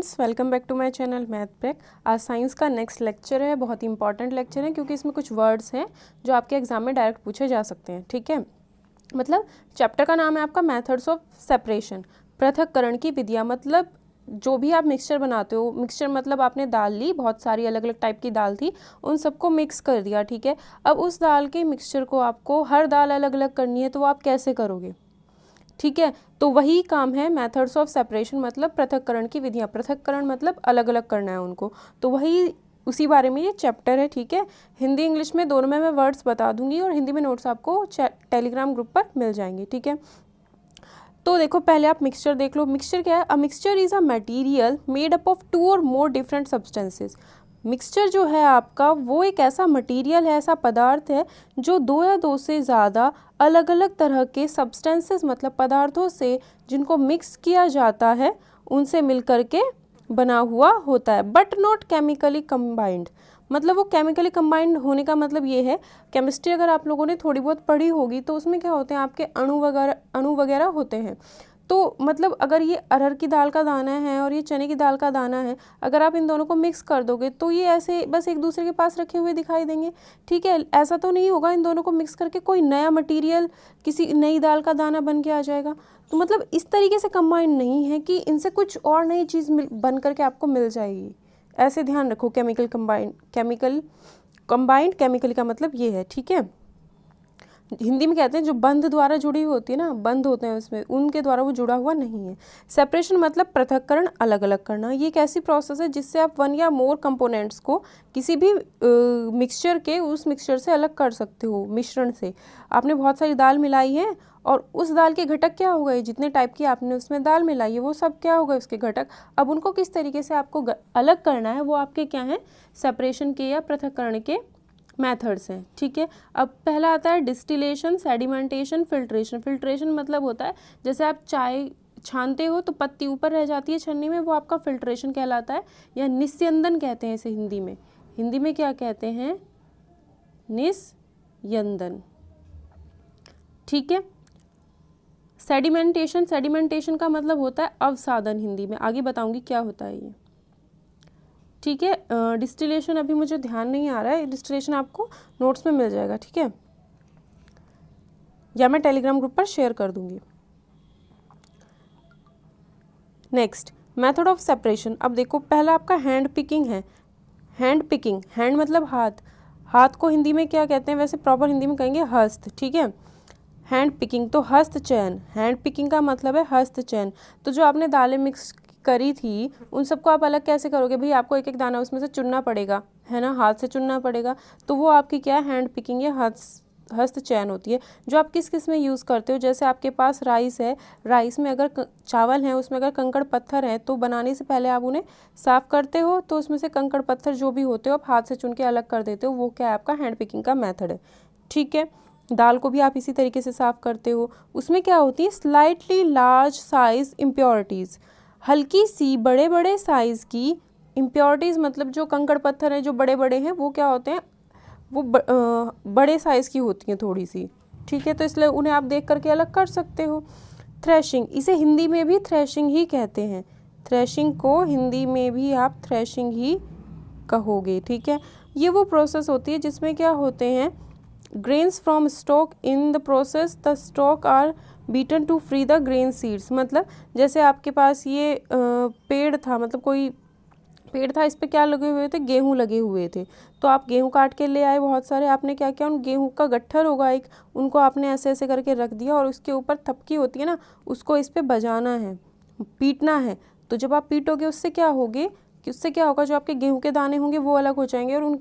Friends, welcome back to my channel math break. आज science का next lecture है, बहुत ही इंपॉर्टेंट लेक्चर है क्योंकि इसमें कुछ वर्ड्स हैं जो आपके एग्जाम में डायरेक्ट पूछे जा सकते हैं। ठीक है, मतलब चैप्टर का नाम है आपका मेथड्स ऑफ सेपरेशन, पृथक्करण की विधियाँ। मतलब जो भी आप मिक्सचर बनाते हो, मिक्सचर मतलब आपने दाल ली, बहुत सारी अलग अलग टाइप की दाल थी, उन सबको मिक्स कर दिया। ठीक है, अब उस दाल के मिक्सचर को आपको हर दाल अलग अलग करनी है, तो वो आप कैसे करोगे? ठीक है, तो वही काम है मेथड्स ऑफ सेपरेशन, मतलब पृथक्करण की विधियाँ। पृथक्करण मतलब अलग अलग करना है उनको, तो वही उसी बारे में ये चैप्टर है। ठीक है, हिंदी इंग्लिश में दोनों में मैं वर्ड्स बता दूंगी और हिंदी में नोट्स आपको टेलीग्राम ग्रुप पर मिल जाएंगे। ठीक है, तो देखो पहले आप मिक्सचर देख लो। मिक्सचर क्या है? A mixture is a material made up of 2 और मोर डिफरेंट सब्सटेंसेस। मिक्सचर जो है आपका वो एक ऐसा मटेरियल है, ऐसा पदार्थ है जो 2 या 2 से ज़्यादा अलग अलग तरह के सब्सटेंसेस मतलब पदार्थों से जिनको मिक्स किया जाता है उनसे मिलकर के बना हुआ होता है, बट नॉट केमिकली कंबाइंड। मतलब वो केमिकली कंबाइंड होने का मतलब ये है, केमिस्ट्री अगर आप लोगों ने थोड़ी बहुत पढ़ी होगी तो उसमें क्या होते हैं, आपके अणु वगैरह होते हैं। तो मतलब अगर ये अरहर की दाल का दाना है और ये चने की दाल का दाना है, अगर आप इन दोनों को मिक्स कर दोगे तो ये ऐसे बस एक दूसरे के पास रखे हुए दिखाई देंगे। ठीक है, ऐसा तो नहीं होगा इन दोनों को मिक्स करके कोई नया मटेरियल किसी नई दाल का दाना बन के आ जाएगा। तो मतलब इस तरीके से कंबाइंड नहीं है कि इनसे कुछ और नई चीज़ बन करके आपको मिल जाएगी। ऐसे ध्यान रखो, केमिकल कंबाइंड केमिकल का मतलब ये है। ठीक है, हिंदी में कहते हैं जो बंध द्वारा जुड़ी हुई होती है ना, बंध होते हैं उसमें, उनके द्वारा वो जुड़ा हुआ नहीं है। सेपरेशन मतलब पृथक्करण, अलग अलग करना। ये एक ऐसी प्रोसेस है जिससे आप 1 या मोर कंपोनेंट्स को किसी भी मिक्सचर के उस मिक्सचर से अलग कर सकते हो। मिश्रण से आपने बहुत सारी दाल मिलाई है और उस दाल के घटक क्या हो गए, जितने टाइप की आपने उसमें दाल मिलाई है वो सब क्या हो गए उसके घटक। अब उनको किस तरीके से आपको अलग करना है वो आपके क्या हैं, सेपरेशन के या पृथक्करण के मेथड्स हैं। ठीक है, अब पहला आता है डिस्टिलेशन, सेडिमेंटेशन, फिल्ट्रेशन। फिल्ट्रेशन मतलब होता है जैसे आप चाय छानते हो तो पत्ती ऊपर रह जाती है छन्नी में, वो आपका फिल्ट्रेशन कहलाता है, या निस्यंदन कहते हैं इसे हिंदी में। हिंदी में क्या कहते हैं? निस्यंदन। ठीक है, सेडिमेंटेशन, सेडिमेंटेशन का मतलब होता है अवसादन, हिंदी में आगे बताऊंगी क्या होता है ये। ठीक है, डिस्टिलेशन अभी मुझे ध्यान नहीं आ रहा है, डिस्टिलेशन आपको नोट्स में मिल जाएगा। ठीक है, या मैं टेलीग्राम ग्रुप पर शेयर कर दूंगी। Next, method of separation. अब देखो पहला आपका हैंड पिकिंग है। हैंड पिकिंग, हैंड मतलब हाथ, हाथ को हिंदी में क्या कहते हैं? वैसे प्रॉपर हिंदी में कहेंगे हस्त। ठीक है, हैंड पिकिंग तो हस्त चयन, हैंड पिकिंग का मतलब है हस्त चयन। तो जो आपने दालें मिक्स करी थी उन सबको आप अलग कैसे करोगे भाई? आपको एक एक दाना उसमें से चुनना पड़ेगा, है ना, हाथ से चुनना पड़ेगा। तो वो आपकी क्या है? हैंड पिकिंग या हस्त चयन होती है, जो आप किस किस में यूज़ करते हो। जैसे आपके पास राइस है, राइस में अगर चावल है उसमें अगर कंकड़ पत्थर है तो बनाने से पहले आप उन्हें साफ़ करते हो, तो उसमें से कंकड़ पत्थर जो भी होते हो आप हाथ से चुन के अलग कर देते हो, वो क्या है? आपका हैंड पिकिंग का मेथड है। ठीक है, दाल को भी आप इसी तरीके से साफ़ करते हो। उसमें क्या होती है? स्लाइटली लार्ज साइज इम्प्योरिटीज़, हल्की सी बड़े बड़े साइज़ की इम्प्योरिटीज़, मतलब जो कंकड़ पत्थर हैं जो बड़े बड़े हैं वो क्या होते हैं? वो बड़े साइज़ की होती हैं थोड़ी सी। ठीक है, तो इसलिए उन्हें आप देख करके अलग कर सकते हो। थ्रेशिंग, इसे हिंदी में भी थ्रेशिंग ही कहते हैं। थ्रेशिंग को हिंदी में भी आप थ्रेशिंग ही कहोगे। ठीक है, ये वो प्रोसेस होती है जिसमें क्या होते हैं? Grains from stock, in the process the stock are beaten to free the grain seeds. मतलब जैसे आपके पास ये पेड़ था, मतलब कोई पेड़ था, इस पे क्या लगे हुए थे? गेहूं लगे हुए थे। तो आप गेहूं काट के ले आए बहुत सारे, आपने क्या किया? उन गेहूं का गट्ठर होगा एक, उनको आपने ऐसे ऐसे करके रख दिया और उसके ऊपर थपकी होती है ना, उसको इस पे बजाना है, पीटना है। तो जब आप पीटोगे उससे क्या होगे कि उससे क्या होगा, जो आपके गेहूं के दाने होंगे वो अलग हो जाएंगे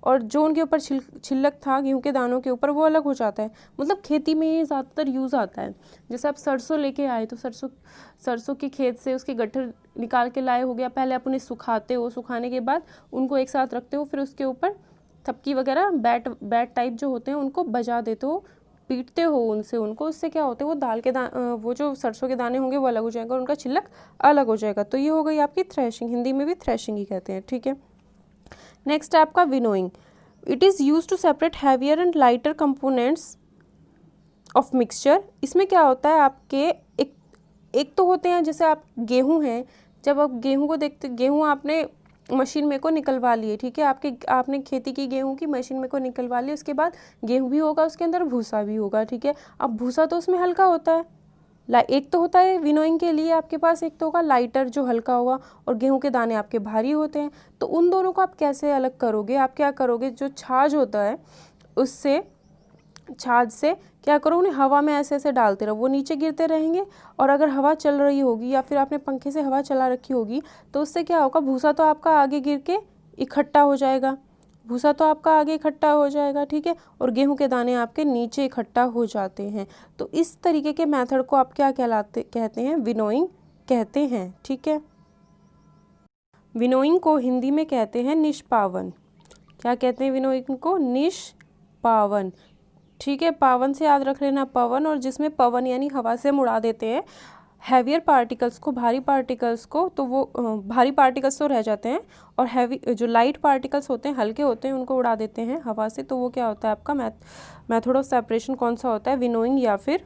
और जो उनके ऊपर छिलक था गेहूं के दानों के ऊपर वो अलग हो जाता है। मतलब खेती में ये ज़्यादातर यूज़ आता है। जैसे आप सरसों लेके आए तो सरसों के खेत से उसके गट्ठर निकाल के लाए हो गया, पहले आप उन्हें सुखाते हो, सुखाने के बाद उनको एक साथ रखते हो, फिर उसके ऊपर थपकी वगैरह बैट टाइप जो होते हैं उनको बजा देते हो, पीटते हो उनसे उनको। उससे क्या होते हैं? वो दाल के वो जो सरसों के दाने होंगे वो अलग हो जाएगा और उनका छिलक अलग हो जाएगा। तो ये हो गई आपकी थ्रेशिंग, हिंदी में भी थ्रेशिंग ही कहते हैं। ठीक है, नेक्स्ट है आपका winnowing. It is use to separate heavier and lighter components of mixture. इसमें क्या होता है? आपके एक तो होते हैं जैसे आप गेहूं हैं, जब आप गेहूँ को देखते, गेहूँ आपने मशीन में को निकलवा लिए, ठीक है, आपने खेती की गेहूं की मशीन में को निकलवा ली, उसके बाद गेहूं भी होगा, उसके अंदर भूसा भी होगा, ठीक है। अब भूसा तो उसमें हल्का होता है, एक तो होता है विनोइंग के लिए आपके पास, एक तो होगा लाइटर जो हल्का होगा, और गेहूं के दाने आपके भारी होते हैं। तो उन दोनों को आप कैसे अलग करोगे? आप क्या करोगे, जो छाछ होता है उससे, छाछ से क्या करो, उन्हें हवा में ऐसे ऐसे डालते रहो, वो नीचे गिरते रहेंगे। और अगर हवा चल रही होगी या फिर आपने पंखे से हवा चला रखी होगी तो उससे क्या होगा, भूसा तो आपका आगे गिर के इकट्ठा हो जाएगा, भूसा तो आपका आगे इकट्ठा हो जाएगा, ठीक है, और गेहूं के दाने आपके नीचे इकट्ठा हो जाते हैं। तो इस तरीके के मेथड को आप क्या कहते हैं? विनोइंग कहते हैं, ठीक है। विनोइंग को हिंदी में कहते हैं निष्पावन। क्या कहते हैं विनोइंग को? निष्पावन, ठीक है। पावन से याद रख लेना, पवन, और जिसमें पवन यानी हवा से हम उड़ा देते हैं हैवियर पार्टिकल्स को, भारी पार्टिकल्स को, तो वो भारी पार्टिकल्स तो रह जाते हैं, और हैवी जो लाइट पार्टिकल्स होते हैं, हल्के होते हैं, उनको उड़ा देते हैं हवा से। तो वो क्या होता है आपका मेथड ऑफ सेपरेशन कौन सा होता है? विनोइंग या फिर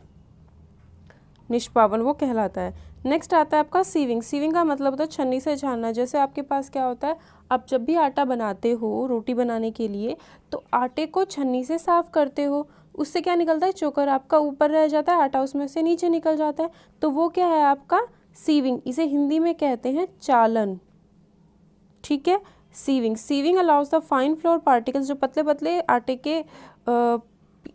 निष्पावन वो कहलाता है। नेक्स्ट आता है आपका सीविंग। सीविंग का मतलब होता है छन्नी से छानना। जैसे आपके पास क्या होता है, आप जब भी आटा बनाते हो रोटी बनाने के लिए, तो आटे को छन्नी से साफ करते हो, उससे क्या निकलता है, चोकर आपका ऊपर रह जाता है, आटा उसमें से नीचे निकल जाता है, तो वो क्या है आपका सीविंग। इसे हिंदी में कहते हैं चालन, ठीक है। Sieving allows the fine flour particles, जो पतले पतले आटे के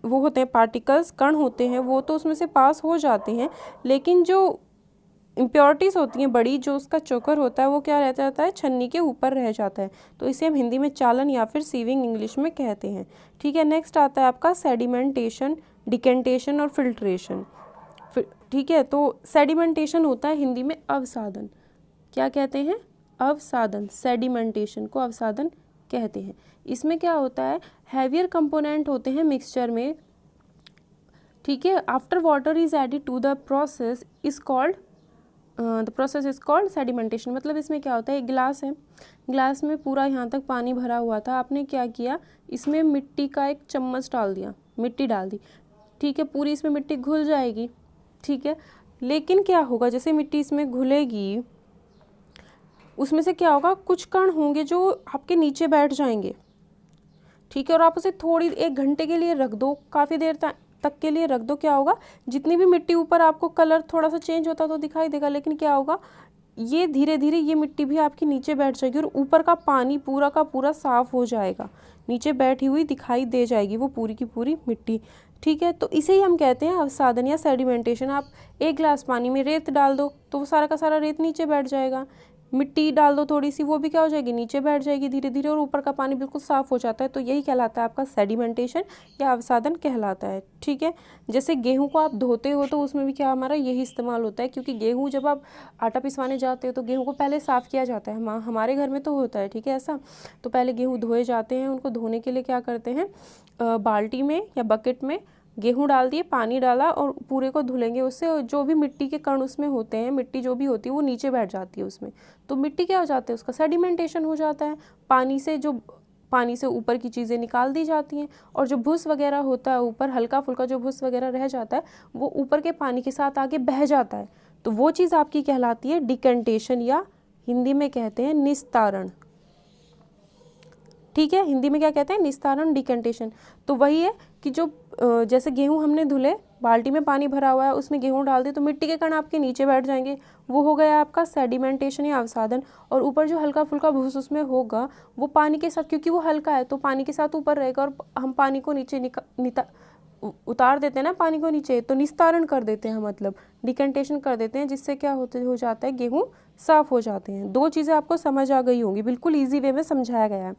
वो होते हैं पार्टिकल्स, कण होते हैं, वो तो उसमें से पास हो जाते हैं, लेकिन जो इम्प्योरिटीज़ होती हैं बड़ी, जो उसका चोकर होता है, वो क्या रह जाता है, छन्नी के ऊपर रह जाता है। तो इसे हम हिंदी में चालन या फिर सीविंग इंग्लिश में कहते हैं, ठीक है। नेक्स्ट आता है आपका सेडिमेंटेशन, डिकेंटेशन और फिल्ट्रेशन, ठीक है। तो सेडिमेंटेशन होता है हिंदी में अवसादन। क्या कहते हैं? अवसादन। सेडिमेंटेशन को अवसादन कहते हैं। इसमें क्या होता है, हैवियर कंपोनेंट होते हैं मिक्सचर में, ठीक है। After water is added to the process is called the process is called sedimentation. मतलब इसमें क्या होता है, एक गिलास है, गिलास में पूरा यहाँ तक पानी भरा हुआ था, आपने क्या किया, इसमें मिट्टी का एक चम्मच डाल दिया, मिट्टी डाल दी, ठीक है, पूरी इसमें मिट्टी घुल जाएगी, ठीक है। लेकिन क्या होगा, जैसे मिट्टी इसमें घुलेगी, उसमें से क्या होगा, कुछ कण होंगे जो आपके नीचे बैठ जाएंगे, ठीक है, और आप उसे थोड़ी 1 घंटे के लिए रख दो, काफ़ी देर तक के लिए रख दो। क्या होगा, जितनी भी मिट्टी ऊपर आपको कलर थोड़ा सा चेंज होता तो दिखाई देगा, लेकिन क्या होगा, ये धीरे धीरे ये मिट्टी भी आपकी नीचे बैठ जाएगी और ऊपर का पानी पूरा का पूरा साफ हो जाएगा, नीचे बैठी हुई दिखाई दे जाएगी वो पूरी की पूरी मिट्टी, ठीक है। तो इसे ही हम कहते हैं अवसादन या सेडिमेंटेशन। आप 1 गिलास पानी में रेत डाल दो तो वो सारा का सारा रेत नीचे बैठ जाएगा, मिट्टी डाल दो थोड़ी सी, वो भी क्या हो जाएगी, नीचे बैठ जाएगी धीरे धीरे, और ऊपर का पानी बिल्कुल साफ़ हो जाता है। तो यही कहलाता है आपका सेडिमेंटेशन या अवसादन कहलाता है, ठीक है। जैसे गेहूं को आप धोते हो तो उसमें भी क्या हमारा यही इस्तेमाल होता है, क्योंकि गेहूं जब आप आटा पिसवाने जाते हो तो गेहूं को पहले साफ़ किया जाता है, हमारे घर में तो होता है, ठीक है, ऐसा। तो पहले गेहूँ धोए जाते हैं, उनको धोने के लिए क्या करते हैं, बाल्टी में या बकेट में गेहूं डाल दिए, पानी डाला और पूरे को धुलेंगे, उससे जो भी मिट्टी के कण उसमें होते हैं, मिट्टी जो भी होती है वो नीचे बैठ जाती है उसमें, तो मिट्टी क्या हो जाता है, उसका सेडिमेंटेशन हो जाता है, पानी से ऊपर की चीज़ें निकाल दी जाती हैं, और जो भूस वगैरह होता है ऊपर, हल्का फुल्का जो भूस वगैरह रह जाता है वो ऊपर के पानी के साथ आगे बह जाता है, तो वो चीज़ आपकी कहलाती है डिकेंटेशन, या हिंदी में कहते हैं निस्तारण, ठीक है। हिंदी में क्या कहते हैं, निस्तारण, डिकेंटेशन। तो वही है कि जो जैसे गेहूं हमने धुले, बाल्टी में पानी भरा हुआ है, उसमें गेहूं डाल दिए तो मिट्टी के कण आपके नीचे बैठ जाएंगे, वो हो गया आपका सेडिमेंटेशन या अवसादन। और ऊपर जो हल्का फुल्का भूस उसमें होगा वो पानी के साथ, क्योंकि वो हल्का है तो पानी के साथ ऊपर रहेगा, और हम पानी को नीचे उतार देते हैं ना पानी को नीचे, तो निस्तारण कर देते हैं, मतलब डिकेंटेशन कर देते हैं, जिससे क्या हो जाता है, गेहूं साफ हो जाते हैं। 2 चीज़ें आपको समझ आ गई होंगी, बिल्कुल इजी वे में समझाया गया है।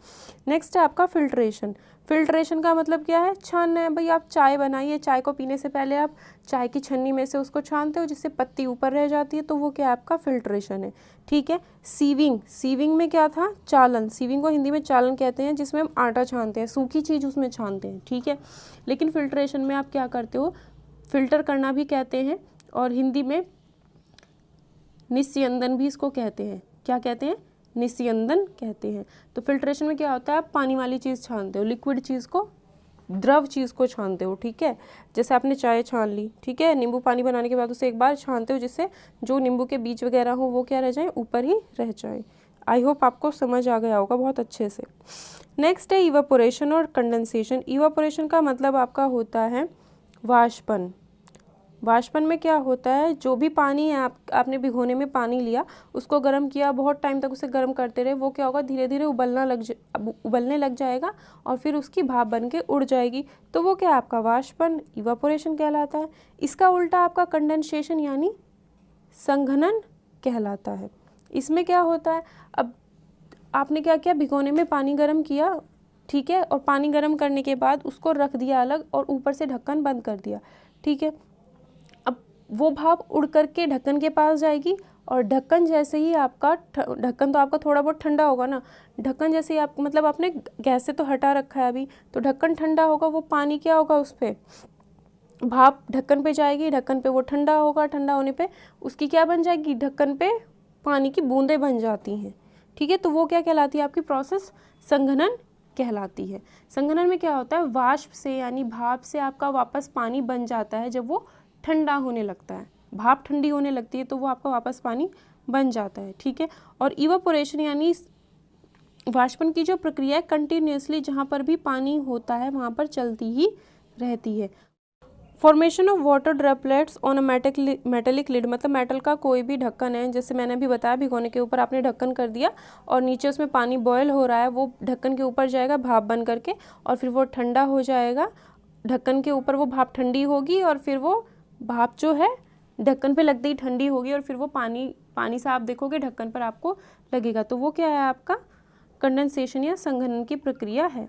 नेक्स्ट है आपका फिल्ट्रेशन। फिल्ट्रेशन का मतलब क्या है, छानना है। भाई आप चाय बनाइए, चाय को पीने से पहले आप चाय की छन्नी में से उसको छानते हो, जिससे पत्ती ऊपर रह जाती है, तो वो क्या आपका फिल्ट्रेशन है, ठीक है। सीविंग में क्या था, चालन। सीविंग को हिंदी में चालन कहते हैं, जिसमें हम आटा छानते हैं, सूखी चीज़ उसमें छानते हैं, ठीक है। लेकिन फिल्ट्रेशन में आप क्या करते हो, फिल्टर करना भी कहते हैं, और हिंदी में निस्यंदन भी इसको कहते हैं। क्या कहते हैं, निस्यंदन कहते हैं। तो फिल्ट्रेशन में क्या होता है, आप पानी वाली चीज़ छानते हो, लिक्विड चीज़ को द्रव चीज़ को छानते हो, ठीक है। जैसे आपने चाय छान ली, ठीक है, नींबू पानी बनाने के बाद उसे एक बार छानते हो जिससे जो नींबू के बीज वगैरह हो वो क्या रह जाए, ऊपर ही रह जाए। आई होप आपको समझ आ गया होगा बहुत अच्छे से। नेक्स्ट है इवापोरेशन और कंडेंसेशन। इवापोरेशन का मतलब आपका होता है वाष्पन। वाष्पन में क्या होता है, जो भी पानी है आपने भिगोने में पानी लिया, उसको गर्म किया, बहुत टाइम तक उसे गर्म करते रहे, वो क्या होगा, धीरे धीरे उबलने लग जाएगा और फिर उसकी भाप बन के उड़ जाएगी। तो वो क्या है, आपका वाष्पन, इवापोरेशन कहलाता है। इसका उल्टा आपका कंडेंसेशन यानी संघनन कहलाता है। इसमें क्या होता है, अब आपने क्या किया, भिगोने में पानी गर्म किया, ठीक है, और पानी गर्म करने के बाद उसको रख दिया अलग और ऊपर से ढक्कन बंद कर दिया, ठीक है। अब वो भाप उड़ करके ढक्कन के पास जाएगी और ढक्कन जैसे ही आपका ढक्कन तो आपका थोड़ा बहुत ठंडा होगा ना, ढक्कन जैसे ही आप मतलब आपने गैस से तो हटा रखा है अभी, तो ढक्कन ठंडा होगा, वो पानी क्या होगा, उस पर भाप ढक्कन पे जाएगी, ढक्कन पे वो ठंडा होगा, ठंडा होने पे उसकी क्या बन जाएगी, ढक्कन पे पानी की बूंदें बन जाती हैं, ठीक है। तो वो क्या कहलाती है, आपकी प्रोसेस संघनन कहलाती है। संघनन में क्या होता है, वाष्प से यानी भाप से आपका वापस पानी बन जाता है जब वो ठंडा होने लगता है, भाप ठंडी होने लगती है तो वो आपका वापस पानी बन जाता है, ठीक है। और इवापोरेशन यानी वाष्पन की जो प्रक्रिया है कंटिन्यूसली जहाँ पर भी पानी होता है वहाँ पर चलती ही रहती है। Formation of water droplets on a metallic lid, मतलब मेटल का कोई भी ढक्कन है, जैसे मैंने अभी बताया भिगोने के ऊपर आपने ढक्कन कर दिया और नीचे उसमें पानी बॉयल हो रहा है, वो ढक्कन के ऊपर जाएगा भाप बन करके और फिर वो ठंडा हो जाएगा, ढक्कन के ऊपर वो भाप ठंडी होगी और फिर वो भाप जो है ढक्कन पे लगते ही ठंडी होगी और फिर वो पानी से आप देखोगे ढक्कन पर आपको लगेगा, तो वो क्या है, आपका कंडेंसेशन या संघनन की प्रक्रिया है।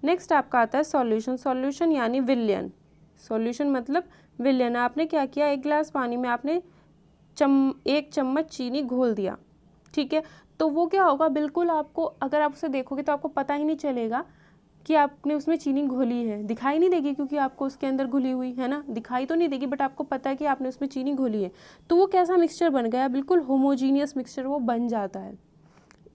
नेक्स्ट आपका आता है सॉल्यूशन। सॉल्यूशन यानी विलयन। सॉल्यूशन मतलब विलयन। आपने क्या किया, एक गिलास पानी में आपने 1 चम्मच चीनी घोल दिया, ठीक है। तो वो क्या होगा, बिल्कुल आपको अगर आप उसे देखोगे तो आपको पता ही नहीं चलेगा कि आपने उसमें चीनी घोली है, दिखाई नहीं देगी क्योंकि आपको उसके अंदर घुली हुई है ना, दिखाई तो नहीं देगी बट आपको पता है कि आपने उसमें चीनी घोली है। तो वो कैसा मिक्सचर बन गया, बिल्कुल होमोजीनियस मिक्सचर वो बन जाता है,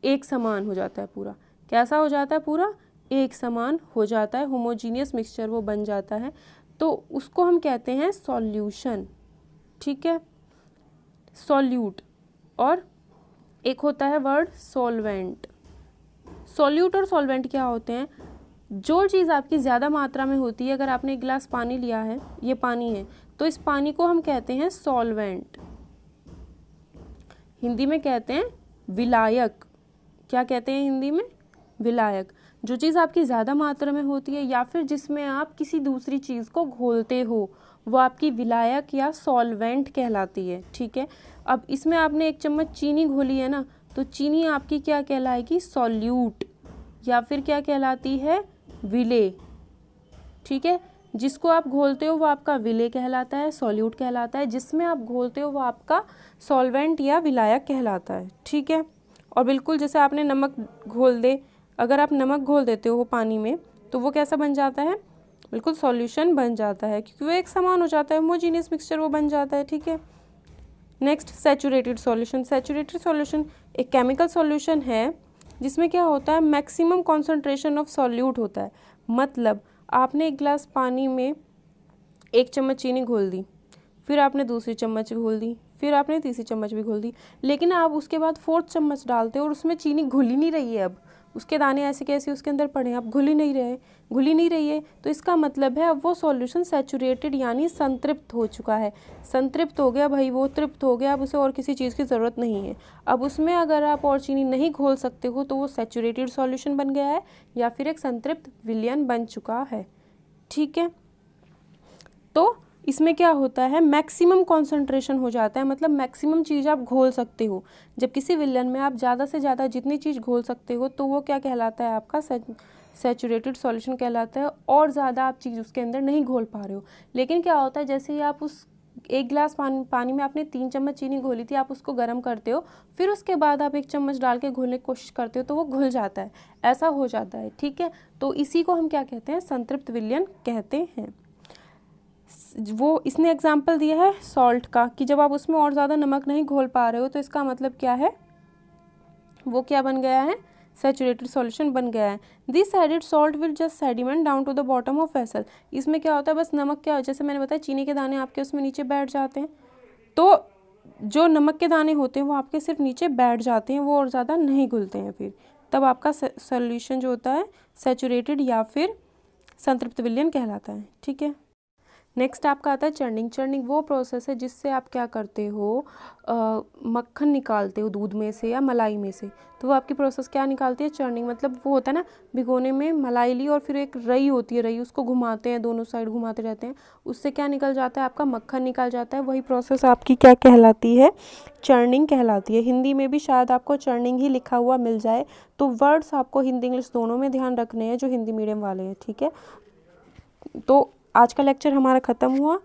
एक समान हो जाता है पूरा। कैसा हो जाता है, पूरा एक समान हो जाता है, होमोजीनियस मिक्सचर वो बन जाता है, तो उसको हम कहते हैं सॉल्यूशन, ठीक है, सॉल्यूट। और एक होता है वर्ड सॉल्वेंट। सॉल्यूट और सॉल्वेंट क्या होते हैं, जो चीज़ आपकी ज़्यादा मात्रा में होती है, अगर आपने एक गिलास पानी लिया है, ये पानी है, तो इस पानी को हम कहते हैं सॉल्वेंट, हिंदी में कहते हैं विलायक। क्या कहते हैं हिंदी में, विलायक। जो चीज़ आपकी ज़्यादा मात्रा में होती है या फिर जिसमें आप किसी दूसरी चीज़ को घोलते हो वो आपकी विलायक या सॉल्वेंट कहलाती है, ठीक है। अब इसमें आपने 1 चम्मच चीनी घोली है ना, तो चीनी आपकी क्या कहलाएगी, सॉल्यूट, या फिर क्या कहलाती है, विले, ठीक है। जिसको आप घोलते हो वो आपका विले कहलाता है, सॉल्यूट कहलाता है, जिसमें आप घोलते हो वो आपका सॉल्वेंट या विलायक कहलाता है, ठीक है। और बिल्कुल जैसे आपने नमक घोल दे, अगर आप नमक घोल देते हो पानी में तो वो कैसा बन जाता है, बिल्कुल सॉल्यूशन बन जाता है, क्योंकि वो एक समान हो जाता है, होमोजीनियस मिक्सचर वो बन जाता है, ठीक है। Next saturated solution. Saturated solution एक केमिकल सॉल्यूशन है जिसमें क्या होता है, मैक्सिमम कॉन्सेंट्रेशन ऑफ सॉल्यूट होता है। मतलब आपने 1 गिलास पानी में 1 चम्मच चीनी घोल दी, फिर आपने दूसरी चम्मच घोल दी, फिर आपने तीसरी चम्मच भी घोल दी, लेकिन आप उसके बाद 4th चम्मच डालते हो और उसमें चीनी घुल ही नहीं रही है, अब उसके दाने ऐसे कैसे उसके अंदर पड़े हैं, अब घुल ही नहीं रही है, तो इसका मतलब है अब वो सॉल्यूशन सैचुरेटेड यानी संतृप्त हो चुका है, संतृप्त हो गया भाई, वो तृप्त हो गया, अब उसे और किसी चीज़ की ज़रूरत नहीं है। अब उसमें अगर आप और चीनी नहीं घोल सकते हो तो वो सैचुरेटेड सॉल्यूशन बन गया है या फिर एक संतृप्त विलयन बन चुका है, ठीक है। तो इसमें क्या होता है, मैक्सिमम कॉन्सेंट्रेशन हो जाता है, मतलब मैक्सिमम चीज़ आप घोल सकते हो। जब किसी विलयन में आप ज़्यादा से ज़्यादा जितनी चीज़ घोल सकते हो तो वो क्या कहलाता है, आपका सैचुरेटेड सॉल्यूशन कहलाता है। और ज़्यादा आप चीज़ उसके अंदर नहीं घोल पा रहे हो, लेकिन क्या होता है, जैसे ही आप उस 1 गिलास पानी में आपने 3 चम्मच चीनी घोली थी, आप उसको गर्म करते हो, फिर उसके बाद आप 1 चम्मच डाल के घोलने की कोशिश करते हो तो वो घुल जाता है, ऐसा हो जाता है, ठीक है। तो इसी को हम क्या कहते हैं, संतृप्त विलयन कहते हैं। वो इसने एग्जाम्पल दिया है सॉल्ट का, कि जब आप उसमें और ज़्यादा नमक नहीं घोल पा रहे हो तो इसका मतलब क्या है, वो क्या बन गया है, सैचुरेटेड सॉल्यूशन बन गया है। This added salt will just sediment down to the bottom of vessel. इसमें क्या होता है, बस नमक क्या हो, जैसे मैंने बताया चीनी के दाने आपके उसमें नीचे बैठ जाते हैं, तो जो नमक के दाने होते हैं वो आपके सिर्फ नीचे बैठ जाते हैं, वो और ज़्यादा नहीं घुलते हैं। फिर तब आपका सॉल्यूशन जो होता है सैचुरेटेड या फिर संतृप्त विलयन कहलाता है। ठीक है, नेक्स्ट आपका आता है चर्निंग। चर्निंग वो प्रोसेस है जिससे आप क्या करते हो, मक्खन निकालते हो दूध में से या मलाई में से। तो वो आपकी प्रोसेस क्या निकालती है, चर्निंग। मतलब वो होता है ना, भिगोने में मलाई ली और फिर एक रई होती है, रई उसको घुमाते हैं, दोनों साइड घुमाते रहते हैं, उससे क्या निकल जाता है, आपका मक्खन निकल जाता है। वही प्रोसेस आपकी क्या कहलाती है, चर्निंग कहलाती है। हिंदी में भी शायद आपको चर्निंग ही लिखा हुआ मिल जाए, तो वर्ड्स आपको हिंदी इंग्लिश दोनों में ध्यान रखने हैं जो हिंदी मीडियम वाले हैं। ठीक है, तो आज का लेक्चर हमारा ख़त्म हुआ।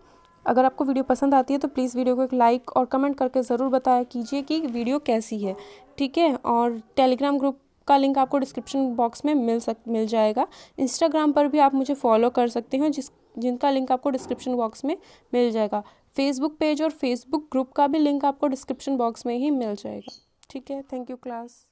अगर आपको वीडियो पसंद आती है तो प्लीज़ वीडियो को एक लाइक और कमेंट करके ज़रूर बताया कीजिए कि वीडियो कैसी है। ठीक है, और टेलीग्राम ग्रुप का लिंक आपको डिस्क्रिप्शन बॉक्स में मिल जाएगा। इंस्टाग्राम पर भी आप मुझे फॉलो कर सकते हो, जिनका लिंक आपको डिस्क्रिप्शन बॉक्स में मिल जाएगा। फेसबुक पेज और फेसबुक ग्रुप का भी लिंक आपको डिस्क्रिप्शन बॉक्स में ही मिल जाएगा। ठीक है, थैंक यू क्लास।